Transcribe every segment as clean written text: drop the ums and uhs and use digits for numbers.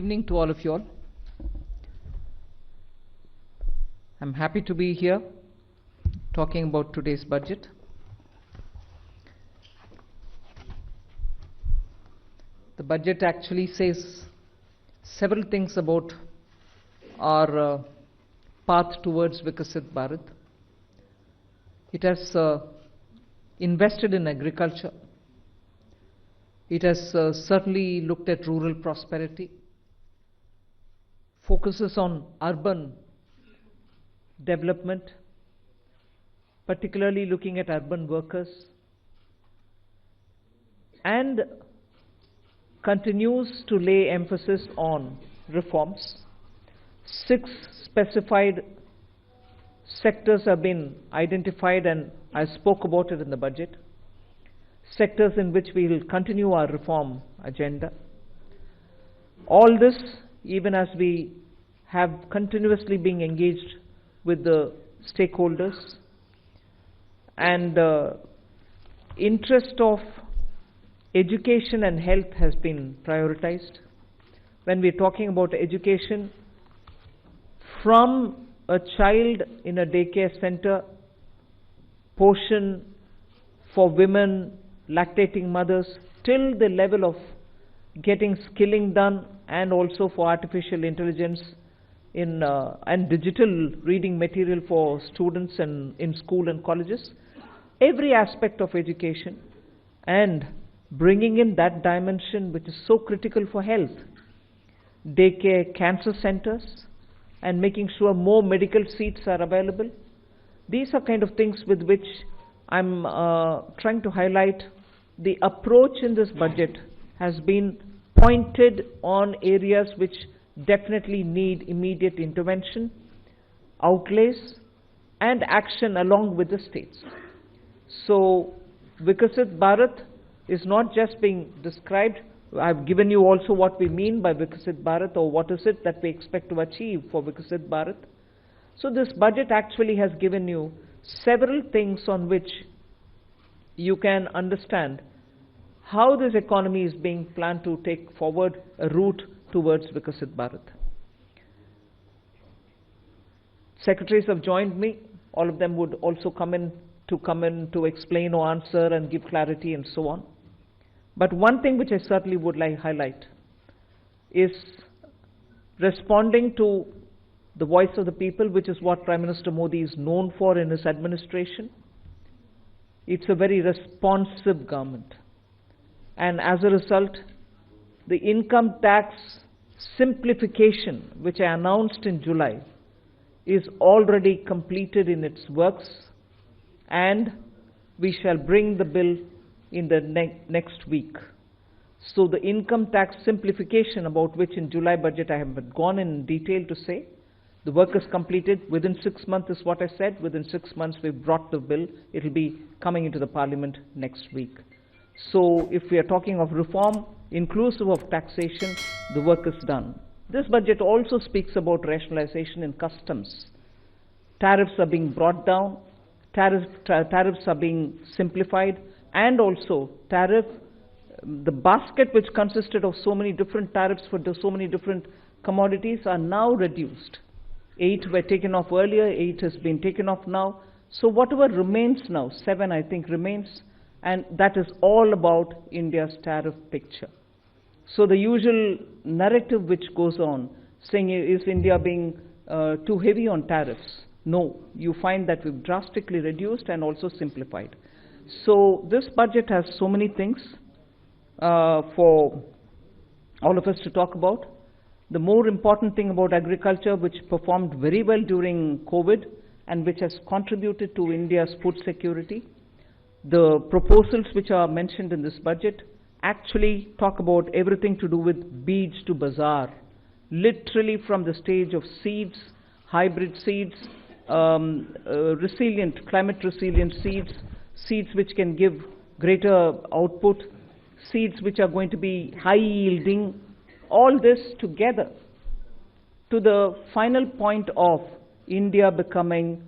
evening to all of you all. I'm happy to be here talking about today's budget. The budget actually says several things about our path towards Vikasit Bharat. It has invested in agriculture. It has certainly looked at rural prosperity, focuses on urban development, particularly looking at urban workers, and continues to lay emphasis on reforms. 6 specified sectors have been identified, and I spoke about it in the budget. Sectors in which we will continue our reform agenda. All this, even as we have continuously been engaged with the stakeholders, and interest of education and health has been prioritized. When we're talking about education, from a child in a daycare center, portion for women, lactating mothers, till the level of getting skilling done, and also for artificial intelligence and digital reading material for students and in school and colleges. Every aspect of education, and bringing in that dimension which is so critical for health. Daycare, cancer centers, and making sure more medical seats are available. These are kind of things with which I'm trying to highlight. The approach in this budget has been pointed on areas which definitely need immediate intervention, outlays, and action along with the states. So Vikasit Bharat is not just being described. I've given you also what we mean by Vikasit Bharat, or what is it that we expect to achieve for Vikasit Bharat. So this budget actually has given you several things on which you can understand how this economy is being planned to take forward a route towards Vikasit Bharat. Secretaries have joined me. All of them would also come in to explain or answer and give clarity and so on. But one thing which I certainly would like to highlight is responding to the voice of the people, which is what Prime Minister Modi is known for in his administration. It's a very responsive government. And as a result, the income tax simplification, which I announced in July, is already completed in its works, and we shall bring the bill in the next week. So the income tax simplification, about which in July budget I have gone in detail to say, the work is completed within 6 months is what I said. Within 6 months we've brought the bill. It will be coming into the parliament next week. So if we are talking of reform, inclusive of taxation, the work is done. This budget also speaks about rationalization in customs. Tariffs are being brought down, tariffs are being simplified, and also the basket which consisted of so many different tariffs for so many different commodities are now reduced. 8 were taken off earlier, 8 has been taken off now. So whatever remains now, 7 I think remains, and that is all about India's tariff picture. So the usual narrative which goes on, saying is India being too heavy on tariffs? No, you find that we've drastically reduced and also simplified. So this budget has so many things for all of us to talk about. The more important thing about agriculture, which performed very well during COVID and which has contributed to India's food security. The proposals which are mentioned in this budget actually talk about everything to do with beej to bazaar, literally from the stage of seeds, hybrid seeds, resilient, climate resilient seeds, seeds which can give greater output, seeds which are going to be high yielding, all this together to the final point of India becoming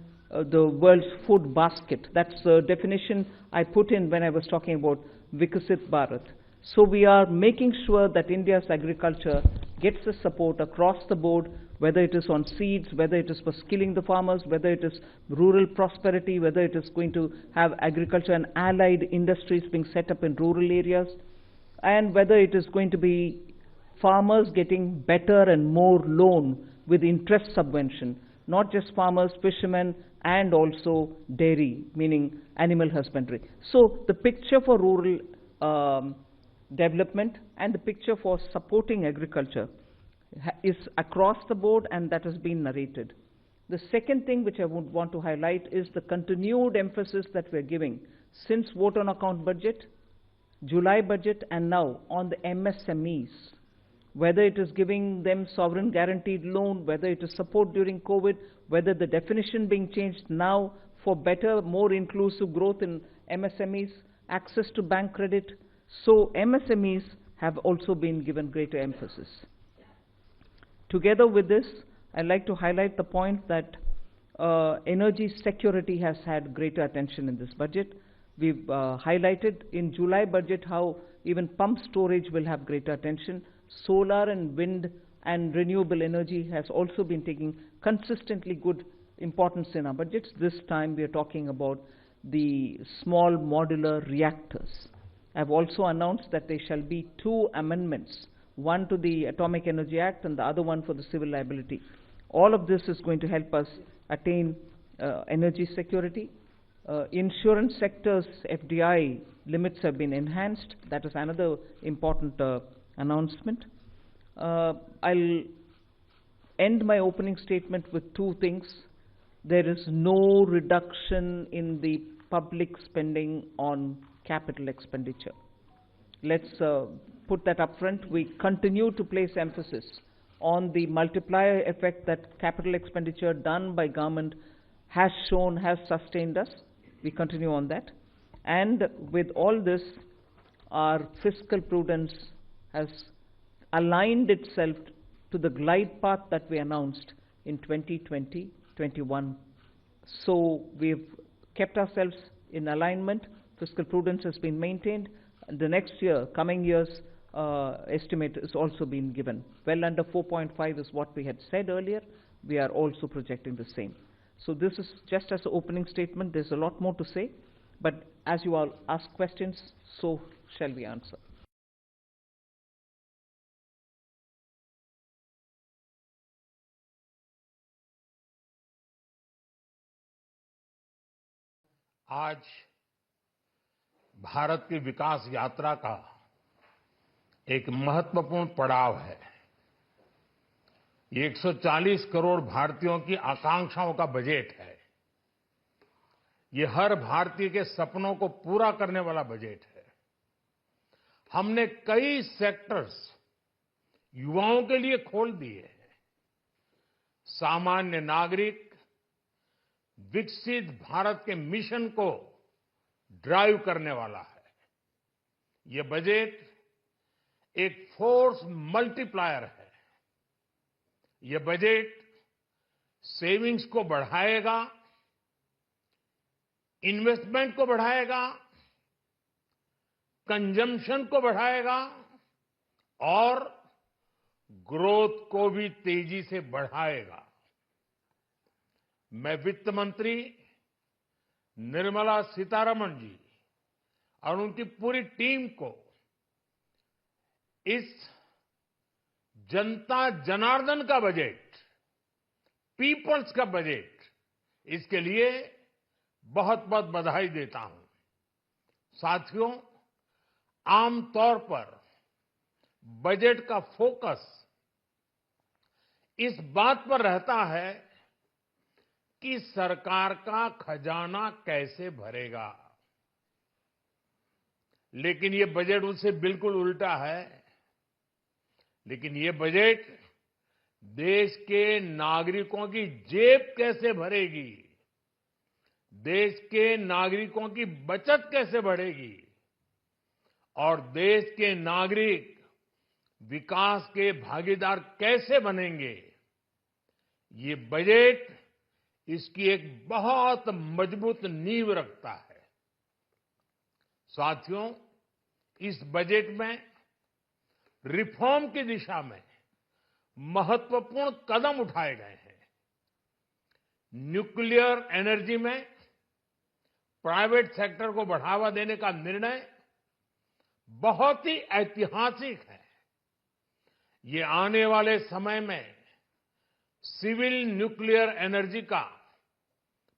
the world's food basket. That's the definition I put in when I was talking about Vikasit Bharat. So we are making sure that India's agriculture gets the support across the board, whether it is on seeds, whether it is for skilling the farmers, whether it is rural prosperity, whether it is going to have agriculture and allied industries being set up in rural areas, and whether it is going to be farmers getting better and more loan with interest subvention, not just farmers, fishermen, and also dairy, meaning animal husbandry. So the picture for rural development and the picture for supporting agriculture is across the board, and that has been narrated. The second thing which I would want to highlight is the continued emphasis that we're giving since vote on account budget, July budget, and now on the MSMEs. Whether it is giving them sovereign guaranteed loan, whether it is support during COVID, whether the definition being changed now for better, more inclusive growth in MSMEs, access to bank credit. So MSMEs have also been given greater emphasis. Together with this, I'd like to highlight the point that energy security has had greater attention in this budget. We've highlighted in July budget how even pump storage will have greater attention. Solar and wind and renewable energy has also been taking consistently good importance in our budgets. This time we are talking about the small modular reactors. I've also announced that there shall be 2 amendments, one to the Atomic Energy Act and the other one for the civil liability. All of this is going to help us attain energy security. Insurance sector's FDI limits have been enhanced. That is another important announcement. I'll end my opening statement with 2 things. There is no reduction in the public spending on capital expenditure. Let's put that up front. We continue to place emphasis on the multiplier effect that capital expenditure done by government has shown, has sustained us. We continue on that. And with all this, our fiscal prudence has aligned itself to the glide path that we announced in 2020-21. So we've kept ourselves in alignment. Fiscal prudence has been maintained. The next year, coming years, estimate is also been given. Well under 4.5 is what we had said earlier. We are also projecting the same. So this is just as an opening statement. There's a lot more to say, but as you all ask questions, so shall we answer. आज भारत की विकास यात्रा का एक महत्वपूर्ण पड़ाव है। ये 140 करोड़ भारतीयों की आकांक्षाओं का बजट है। ये हर भारतीय के सपनों को पूरा करने वाला बजट है। हमने कई सेक्टर्स युवाओं के लिए खोल दिए हैं। सामान्य नागरिक विकसित भारत के मिशन को ड्राइव करने वाला है। ये बजट एक फोर्स मल्टीप्लायर है। ये बजट सेविंग्स को बढ़ाएगा, इन्वेस्टमेंट को बढ़ाएगा, कंजम्पशन को बढ़ाएगा और ग्रोथ को भी तेजी से बढ़ाएगा। मैं वित्त मंत्री निर्मला सीतारमण जी और उनकी पूरी टीम को इस जनता जनार्दन का बजट, पीपल्स का बजट, इसके लिए बहुत बहुत बधाई देता हूं। साथियों, आमतौर पर बजट का फोकस इस बात पर रहता है कि सरकार का खजाना कैसे भरेगा, लेकिन ये बजट उससे बिल्कुल उल्टा है। लेकिन ये बजट देश के नागरिकों की जेब कैसे भरेगी, देश के नागरिकों की बचत कैसे बढ़ेगी और देश के नागरिक विकास के भागीदार कैसे बनेंगे, ये बजट इसकी एक बहुत मजबूत नींव रखता है। साथियों, इस बजट में रिफॉर्म की दिशा में महत्वपूर्ण कदम उठाए गए हैं। न्यूक्लियर एनर्जी में प्राइवेट सेक्टर को बढ़ावा देने का निर्णय बहुत ही ऐतिहासिक है। ये आने वाले समय में सिविल न्यूक्लियर एनर्जी का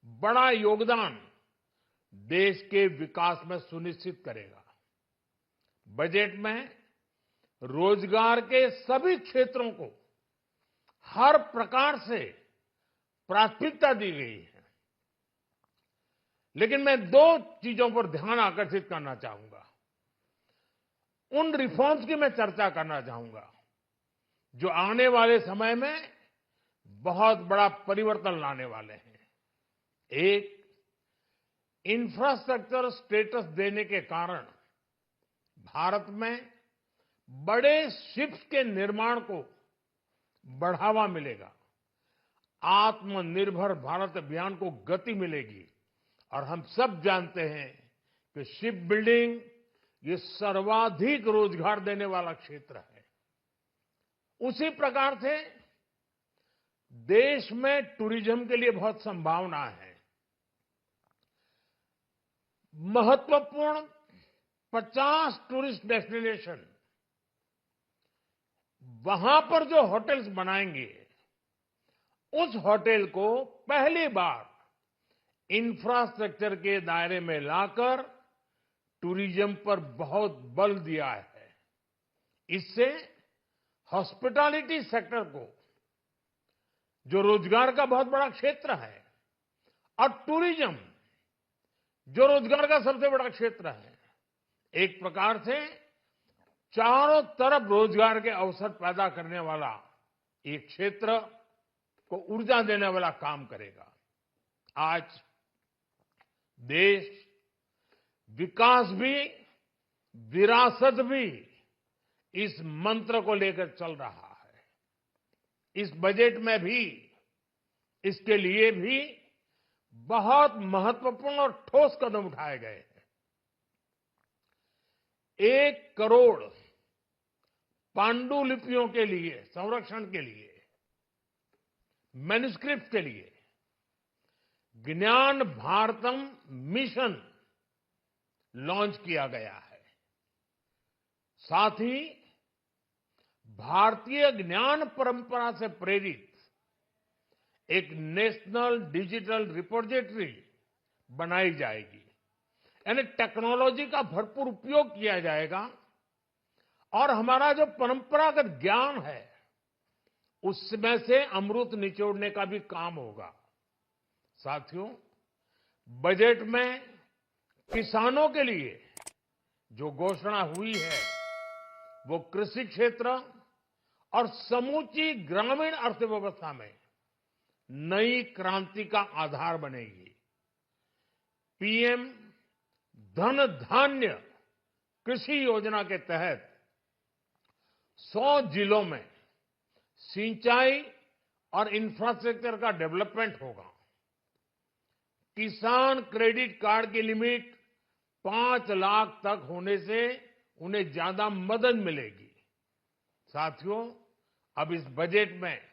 बड़ा योगदान देश के विकास में सुनिश्चित करेगा। बजट में रोजगार के सभी क्षेत्रों को हर प्रकार से प्राथमिकता दी गई है। लेकिन मैं दो चीजों पर ध्यान आकर्षित करना चाहूंगा। उन रिफॉर्म्स की मैं चर्चा करना चाहूंगा जो आने वाले समय में बहुत बड़ा परिवर्तन लाने वाले हैं। एक, इंफ्रास्ट्रक्चर स्टेटस देने के कारण भारत में बड़े शिप्स के निर्माण को बढ़ावा मिलेगा। आत्मनिर्भर भारत अभियान को गति मिलेगी। और हम सब जानते हैं कि शिप बिल्डिंग ये सर्वाधिक रोजगार देने वाला क्षेत्र है। उसी प्रकार से देश में टूरिज्म के लिए बहुत संभावना है। महत्वपूर्ण 50 टूरिस्ट डेस्टिनेशन, वहां पर जो होटल्स बनाएंगे, उस होटल को पहली बार इंफ्रास्ट्रक्चर के दायरे में लाकर टूरिज्म पर बहुत बल दिया है। इससे हॉस्पिटैलिटी सेक्टर को, जो रोजगार का बहुत बड़ा क्षेत्र है, और टूरिज्म जो रोजगार का सबसे बड़ा क्षेत्र है, एक प्रकार से चारों तरफ रोजगार के अवसर पैदा करने वाला एक क्षेत्र को ऊर्जा देने वाला काम करेगा। आज देश विकास भी विरासत भी इस मंत्र को लेकर चल रहा है। इस बजट में भी इसके लिए भी बहुत महत्वपूर्ण और ठोस कदम उठाए गए हैं। 1 करोड़ पांडुलिपियों के लिए संरक्षण के लिए, मैन्युस्क्रिप्ट के लिए ज्ञान भारतम मिशन लॉन्च किया गया है। साथ ही भारतीय ज्ञान परंपरा से प्रेरित एक नेशनल डिजिटल रिपोजिटरी बनाई जाएगी। यानी टेक्नोलॉजी का भरपूर उपयोग किया जाएगा और हमारा जो परंपरागत ज्ञान है उसमें से अमृत निचोड़ने का भी काम होगा। साथियों, बजट में किसानों के लिए जो घोषणा हुई है वो कृषि क्षेत्र और समूची ग्रामीण अर्थव्यवस्था में नई क्रांति का आधार बनेगी। पीएम धन धान्य कृषि योजना के तहत 100 जिलों में सिंचाई और इंफ्रास्ट्रक्चर का डेवलपमेंट होगा। किसान क्रेडिट कार्ड की लिमिट 5 लाख तक होने से उन्हें ज्यादा मदद मिलेगी। साथियों, अब इस बजट में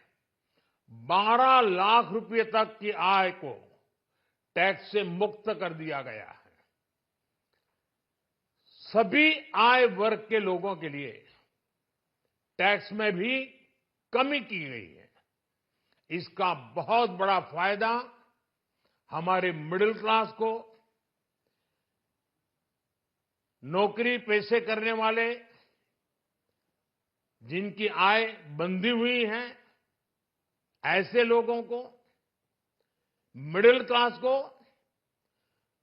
12 लाख रुपए तक की आय को टैक्स से मुक्त कर दिया गया है। सभी आय वर्ग के लोगों के लिए टैक्स में भी कमी की गई है। इसका बहुत बड़ा फायदा हमारे मिडिल क्लास को, नौकरी पेशे करने वाले जिनकी आय बंधी हुई है, ऐसे लोगों को, मिडिल क्लास को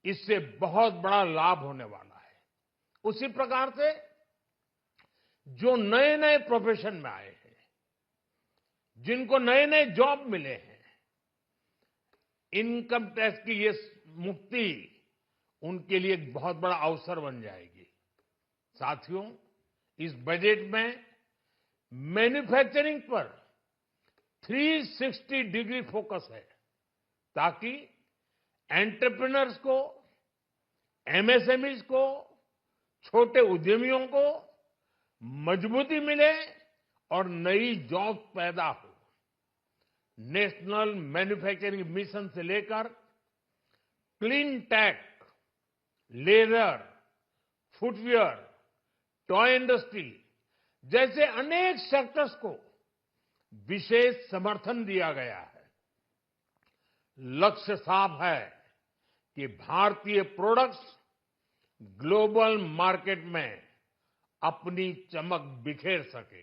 इससे बहुत बड़ा लाभ होने वाला है। उसी प्रकार से जो नए नए प्रोफेशन में आए हैं, जिनको नए नए जॉब मिले हैं, इनकम टैक्स की ये मुक्ति उनके लिए एक बहुत बड़ा अवसर बन जाएगी। साथियों, इस बजट में मैन्युफैक्चरिंग पर 360 डिग्री फोकस है ताकि एंटरप्रेन्योर्स को, एमएसएमईज को, छोटे उद्यमियों को मजबूती मिले और नई जॉब पैदा हो। नेशनल मैन्युफैक्चरिंग मिशन से लेकर clean tech, leather, footwear, toy industry जैसे अनेक सेक्टर्स को विशेष समर्थन दिया गया है। लक्ष्य साफ है कि भारतीय प्रोडक्ट्स ग्लोबल मार्केट में अपनी चमक बिखेर सके।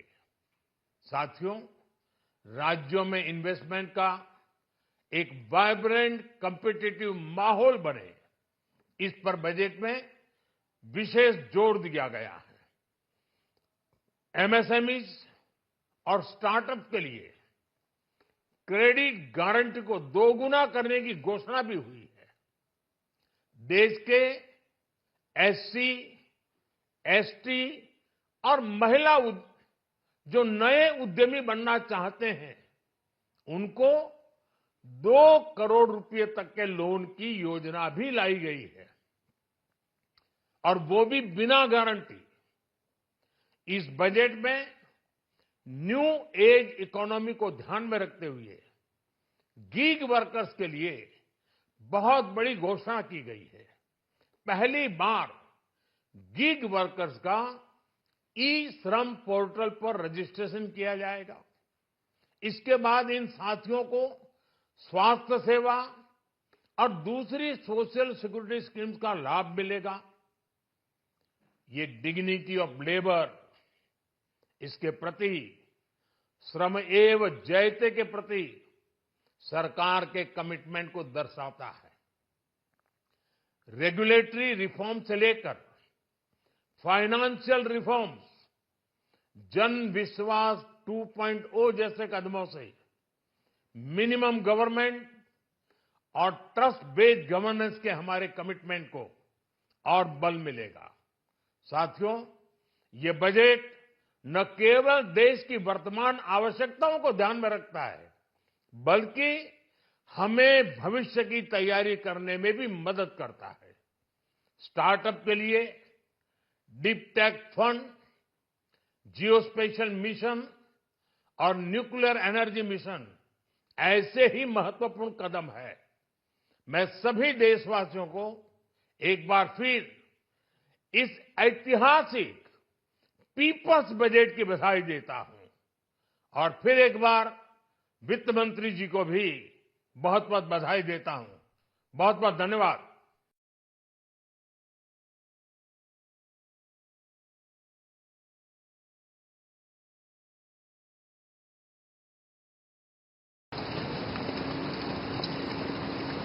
साथियों, राज्यों में इन्वेस्टमेंट का एक वाइब्रेंट कॉम्पिटिटिव माहौल बने, इस पर बजट में विशेष जोर दिया गया है। एमएसएमईज और स्टार्टअप के लिए क्रेडिट गारंटी को दोगुना करने की घोषणा भी हुई है। देश के एससी, एसटी और महिला जो नए उद्यमी बनना चाहते हैं, उनको 2 करोड़ रुपए तक के लोन की योजना भी लाई गई है, और वो भी बिना गारंटी। इस बजट में न्यू एज इकोनॉमी को ध्यान में रखते हुए गीग वर्कर्स के लिए बहुत बड़ी घोषणा की गई है। पहली बार गीग वर्कर्स का ई श्रम पोर्टल पर रजिस्ट्रेशन किया जाएगा। इसके बाद इन साथियों को स्वास्थ्य सेवा और दूसरी सोशल सिक्योरिटी स्कीम्स का लाभ मिलेगा। ये डिग्निटी ऑफ लेबर, इसके प्रति श्रम एव जयते के प्रति सरकार के कमिटमेंट को दर्शाता है। रेगुलेटरी रिफॉर्म से लेकर फाइनेंशियल रिफॉर्म्स, जन विश्वास 2.0 जैसे कदमों से मिनिमम गवर्नमेंट और ट्रस्ट बेस्ड गवर्नेंस के हमारे कमिटमेंट को और बल मिलेगा। साथियों, ये बजट न केवल देश की वर्तमान आवश्यकताओं को ध्यान में रखता है, बल्कि हमें भविष्य की तैयारी करने में भी मदद करता है। स्टार्टअप के लिए deep tech fund, geospatial mission और न्यूक्लियर एनर्जी मिशन ऐसे ही महत्वपूर्ण कदम है। मैं सभी देशवासियों को एक बार फिर इस ऐतिहासिक पीपल्स बजट की बधाई देता हूं, और फिर एक बार वित्त मंत्री जी को भी बहुत बहुत बधाई देता हूं। बहुत बहुत धन्यवाद।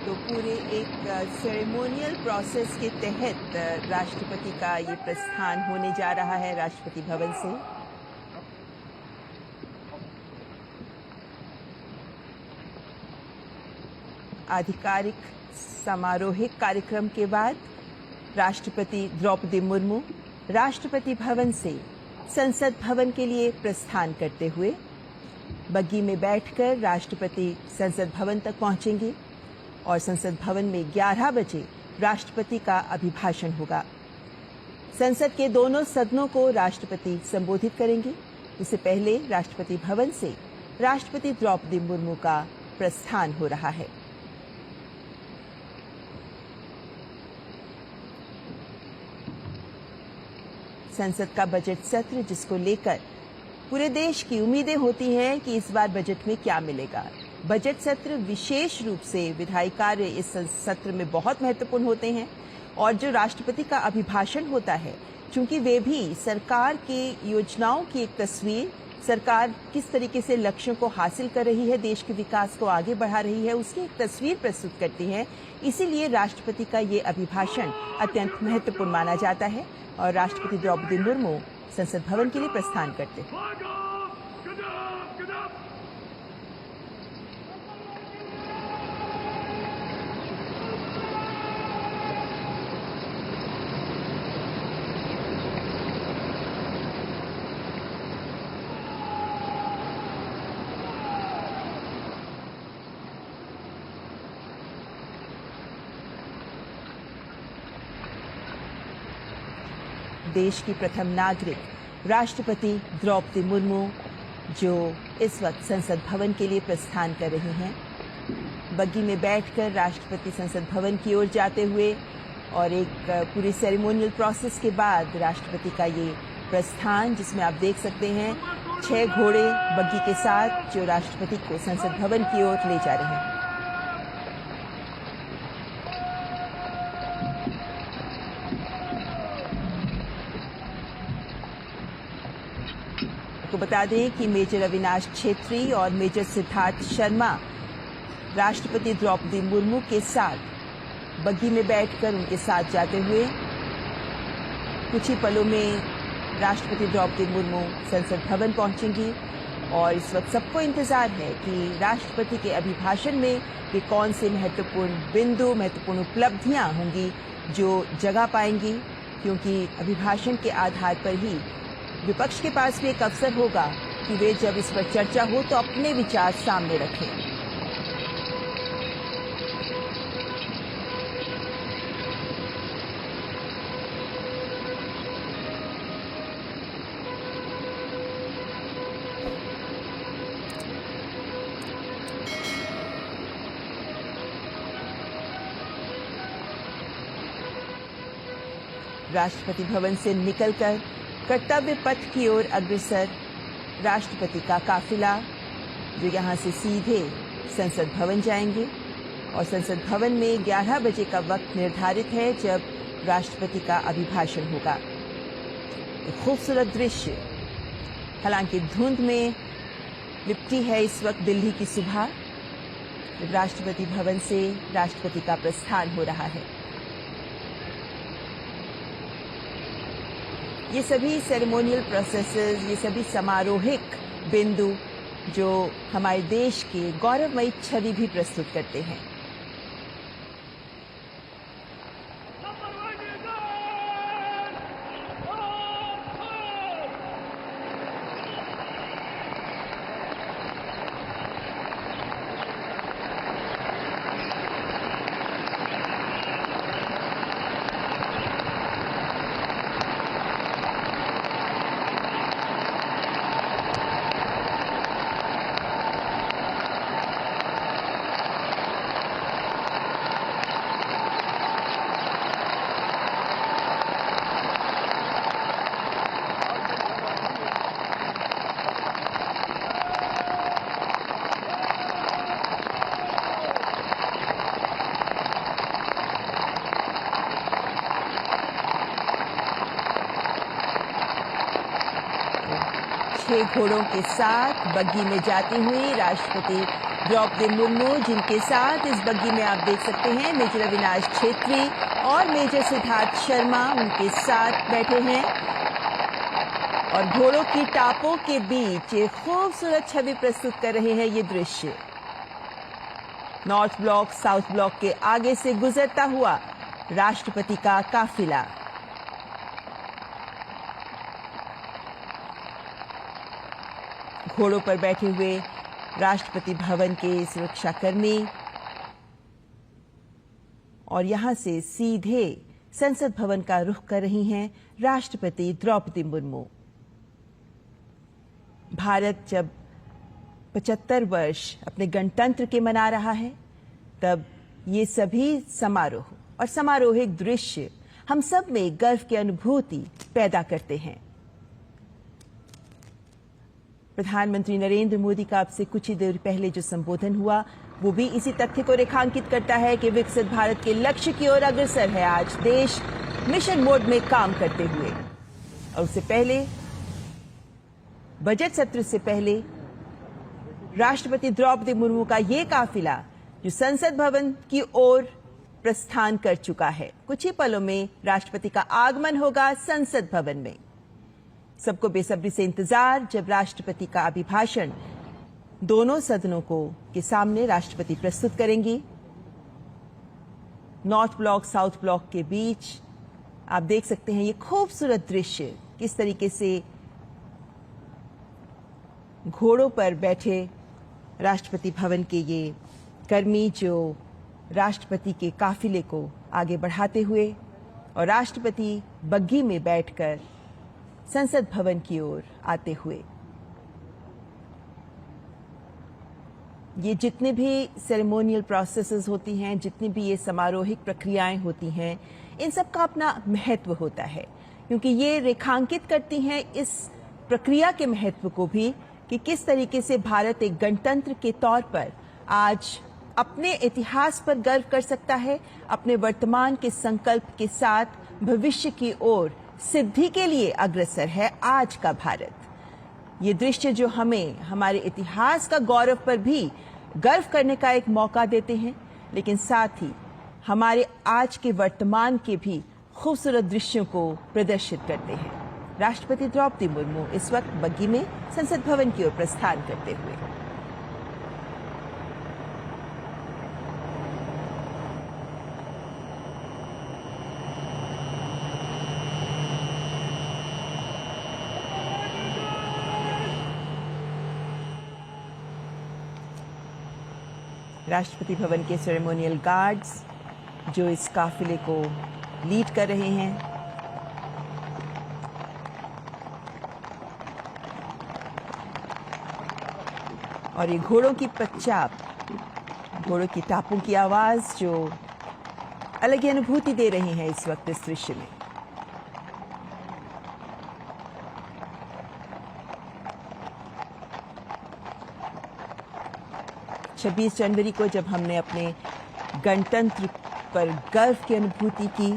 तो पूरे एक सेरेमोनियल प्रोसेस के तहत राष्ट्रपति का ये प्रस्थान होने जा रहा है राष्ट्रपति भवन से। आधिकारिक समारोहिक कार्यक्रम के बाद राष्ट्रपति द्रौपदी मुर्मू राष्ट्रपति भवन से संसद भवन के लिए प्रस्थान करते हुए बग्गी में बैठकर राष्ट्रपति संसद भवन तक पहुंचेंगे और संसद भवन में 11 बजे राष्ट्रपति का अभिभाषण होगा। संसद के दोनों सदनों को राष्ट्रपति संबोधित करेंगे। इससे पहले राष्ट्रपति भवन से राष्ट्रपति द्रौपदी मुर्मू का प्रस्थान हो रहा है। संसद का बजट सत्र, जिसको लेकर पूरे देश की उम्मीदें होती हैं कि इस बार बजट में क्या मिलेगा। बजट सत्र विशेष रूप से विधायी कार्य इस सत्र में बहुत महत्वपूर्ण होते हैं, और जो राष्ट्रपति का अभिभाषण होता है, चूंकि वे भी सरकार की योजनाओं की एक तस्वीर, सरकार किस तरीके से लक्ष्यों को हासिल कर रही है, देश के विकास को आगे बढ़ा रही है, उसकी एक तस्वीर प्रस्तुत करती है। इसीलिए राष्ट्रपति का ये अभिभाषण अत्यंत महत्वपूर्ण माना जाता है और राष्ट्रपति द्रौपदी मुर्मू संसद भवन के लिए प्रस्थान करते हैं। देश की प्रथम नागरिक राष्ट्रपति द्रौपदी मुर्मू जो इस वक्त संसद भवन के लिए प्रस्थान कर रही हैं। बग्गी में बैठकर राष्ट्रपति संसद भवन की ओर जाते हुए और एक पूरी सेरेमोनियल प्रोसेस के बाद राष्ट्रपति का ये प्रस्थान, जिसमें आप देख सकते हैं 6 घोड़े बग्गी के साथ जो राष्ट्रपति को संसद भवन की ओर ले जा रहे हैं। आपको बता दें कि मेजर अविनाश छेत्री और मेजर सिद्धार्थ शर्मा राष्ट्रपति द्रौपदी मुर्मू के साथ बग्गी में बैठकर उनके साथ जाते हुए कुछ ही पलों में राष्ट्रपति द्रौपदी मुर्मू संसद भवन पहुंचेंगी। और इस वक्त सबको इंतजार है कि राष्ट्रपति के अभिभाषण में वे कौन से महत्वपूर्ण बिंदु, महत्वपूर्ण उपलब्धियां होंगी जो जगह पाएंगी, क्योंकि अभिभाषण के आधार पर ही विपक्ष के पास भी एक अवसर होगा कि वे जब इस पर चर्चा हो तो अपने विचार सामने रखें। राष्ट्रपति भवन से निकलकर कर्तव्य पथ की ओर अग्रसर राष्ट्रपति का काफिला, जो यहां से सीधे संसद भवन जाएंगे। और संसद भवन में 11 बजे का वक्त निर्धारित है जब राष्ट्रपति का अभिभाषण होगा। एक खूबसूरत दृश्य, हालांकि धुंध में लिपटी है इस वक्त दिल्ली की सुबह, जब राष्ट्रपति भवन से राष्ट्रपति का प्रस्थान हो रहा है। ये सभी सेरेमोनियल प्रोसेसेस, ये सभी समारोहिक बिंदु जो हमारे देश की गौरवमयी छवि भी प्रस्तुत करते हैं। घोड़ों के साथ बग्गी में जाती हुई राष्ट्रपति द्रौपदी मुर्मू, जिनके साथ इस बग्गी में आप देख सकते हैं मेजर अविनाश छेत्री और मेजर सिद्धार्थ शर्मा उनके साथ बैठे हैं। और घोड़ों की टापों के बीच एक खूबसूरत छवि प्रस्तुत कर रहे हैं ये दृश्य। नॉर्थ ब्लॉक साउथ ब्लॉक के आगे से गुजरता हुआ राष्ट्रपति का काफिला। घोड़ों पर बैठे हुए राष्ट्रपति भवन के सुरक्षाकर्मी और यहां से सीधे संसद भवन का रुख कर रही हैं राष्ट्रपति द्रौपदी मुर्मू। भारत जब 75 वर्ष अपने गणतंत्र के मना रहा है, तब ये सभी समारोह और समारोहिक दृश्य हम सब में गर्व की अनुभूति पैदा करते हैं। प्रधानमंत्री नरेंद्र मोदी का अब से कुछ ही देर पहले जो संबोधन हुआ, वो भी इसी तथ्य को रेखांकित करता है कि विकसित भारत के लक्ष्य की ओर अग्रसर है आज देश मिशन मोड में काम करते हुए। और उससे पहले, बजट सत्र से पहले, राष्ट्रपति द्रौपदी मुर्मू का ये काफिला जो संसद भवन की ओर प्रस्थान कर चुका है, कुछ ही पलों में राष्ट्रपति का आगमन होगा संसद भवन में। सबको बेसब्री से इंतजार, जब राष्ट्रपति का अभिभाषण दोनों सदनों के सामने राष्ट्रपति प्रस्तुत करेंगी। नॉर्थ ब्लॉक साउथ ब्लॉक के बीच आप देख सकते हैं ये खूबसूरत दृश्य, किस तरीके से घोड़ों पर बैठे राष्ट्रपति भवन के ये कर्मी जो राष्ट्रपति के काफिले को आगे बढ़ाते हुए और राष्ट्रपति बग्गी में बैठकर संसद भवन की ओर आते हुए। ये जितने भी सेरेमोनियल प्रोसेसेस होती हैं, जितनी भी ये समारोहिक प्रक्रियाएं होती हैं, इन सब का अपना महत्व होता है, क्योंकि ये रेखांकित करती हैं इस प्रक्रिया के महत्व को भी कि किस तरीके से भारत एक गणतंत्र के तौर पर आज अपने इतिहास पर गर्व कर सकता है, अपने वर्तमान के संकल्प के साथ भविष्य की ओर सिद्धि के लिए अग्रसर है आज का भारत। ये दृश्य जो हमें हमारे इतिहास का गौरव पर भी गर्व करने का एक मौका देते हैं, लेकिन साथ ही हमारे आज के वर्तमान के भी खूबसूरत दृश्यों को प्रदर्शित करते हैं। राष्ट्रपति द्रौपदी मुर्मू इस वक्त बग्गी में संसद भवन की ओर प्रस्थान करते हुए। राष्ट्रपति भवन के सेरेमोनियल गार्ड्स जो इस काफिले को लीड कर रहे हैं, और ये घोड़ों की पच्चाप, घोड़ों की टापों की आवाज जो अलग ही अनुभूति दे रही है इस वक्त इस दृश्य में। छब्बीस जनवरी को जब हमने अपने गणतंत्र पर गर्व की अनुभूति की,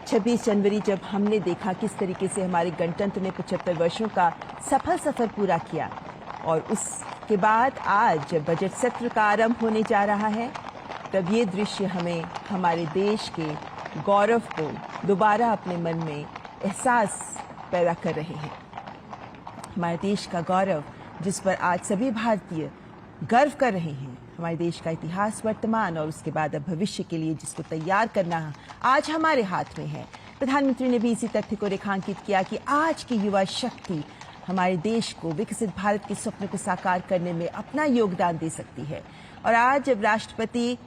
26 जनवरी जब हमने देखा किस तरीके से हमारे गणतंत्र ने 75 वर्षों का सफल सफर पूरा किया, और उसके बाद आज जब बजट सत्र का आरंभ होने जा रहा है, तब ये दृश्य हमें हमारे देश के गौरव को दोबारा अपने मन में एहसास पैदा कर रहे हैं। हमारे देश का गौरव जिस पर आज सभी भारतीय गर्व कर रहे हैं, हमारे देश का इतिहास, वर्तमान और उसके बाद अब भविष्य के लिए जिसको तैयार करना आज हमारे हाथ में है। प्रधानमंत्री ने भी इसी तथ्य को रेखांकित किया कि आज की युवा शक्ति हमारे देश को विकसित भारत के स्वप्न को साकार करने में अपना योगदान दे सकती है। और आज जब राष्ट्रपति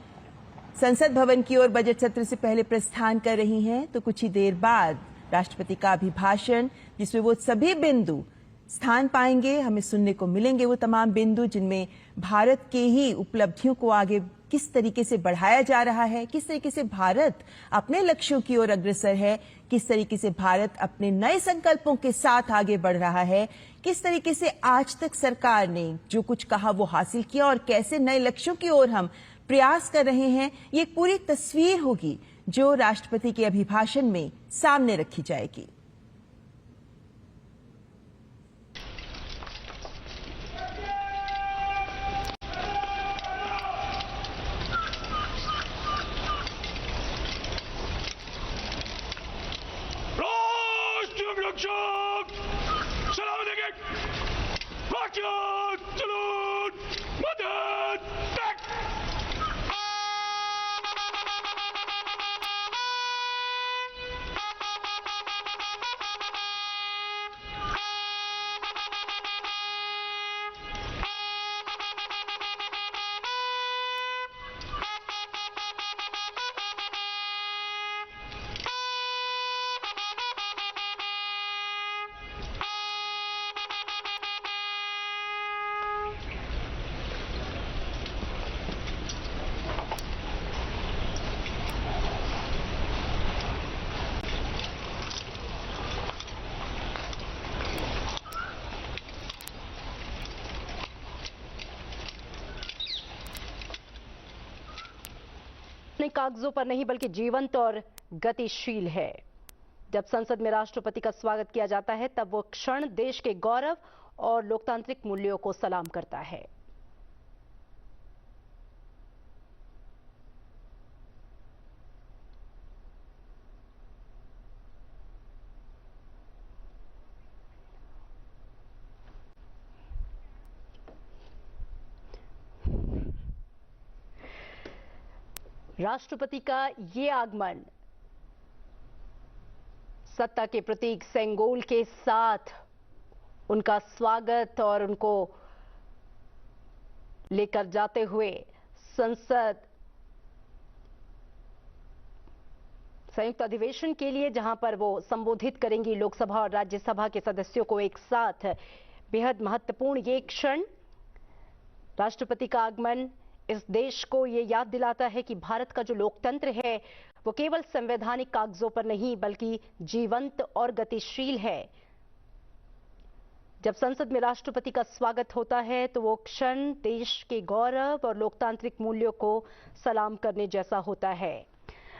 संसद भवन की ओर बजट सत्र से पहले प्रस्थान कर रही हैं, तो कुछ ही देर बाद राष्ट्रपति का अभिभाषण, जिसमें वो सभी बिंदु स्थान पाएंगे, हमें सुनने को मिलेंगे, वो तमाम बिंदु जिनमें भारत के ही उपलब्धियों को आगे किस तरीके से बढ़ाया जा रहा है, किस तरीके से भारत अपने लक्ष्यों की ओर अग्रसर है, किस तरीके से भारत अपने नए संकल्पों के साथ आगे बढ़ रहा है, किस तरीके से आज तक सरकार ने जो कुछ कहा वो हासिल किया और कैसे नए लक्ष्यों की ओर हम प्रयास कर रहे हैं। ये एक पूरी तस्वीर होगी जो राष्ट्रपति के अभिभाषण में सामने रखी जाएगी। कागजों पर नहीं बल्कि जीवंत और गतिशील है। जब संसद में राष्ट्रपति का स्वागत किया जाता है, तब वो क्षण देश के गौरव और लोकतांत्रिक मूल्यों को सलाम करता है। राष्ट्रपति का ये आगमन सत्ता के प्रतीक सेंगोल के साथ उनका स्वागत और उनको लेकर जाते हुए संसद संयुक्त अधिवेशन के लिए, जहां पर वो संबोधित करेंगी लोकसभा और राज्यसभा के सदस्यों को एक साथ, बेहद महत्वपूर्ण ये क्षण। राष्ट्रपति का आगमन इस देश को ये याद दिलाता है कि भारत का जो लोकतंत्र है वो केवल संवैधानिक कागजों पर नहीं बल्कि जीवंत और गतिशील है। जब संसद में राष्ट्रपति का स्वागत होता है तो वो क्षण देश के गौरव और लोकतांत्रिक मूल्यों को सलाम करने जैसा होता है।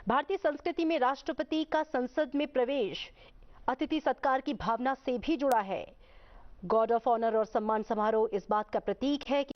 भारतीय संस्कृति में राष्ट्रपति का संसद में प्रवेश अतिथि सत्कार की भावना से भी जुड़ा है। गार्ड ऑफ ऑनर और सम्मान समारोह इस बात का प्रतीक है कि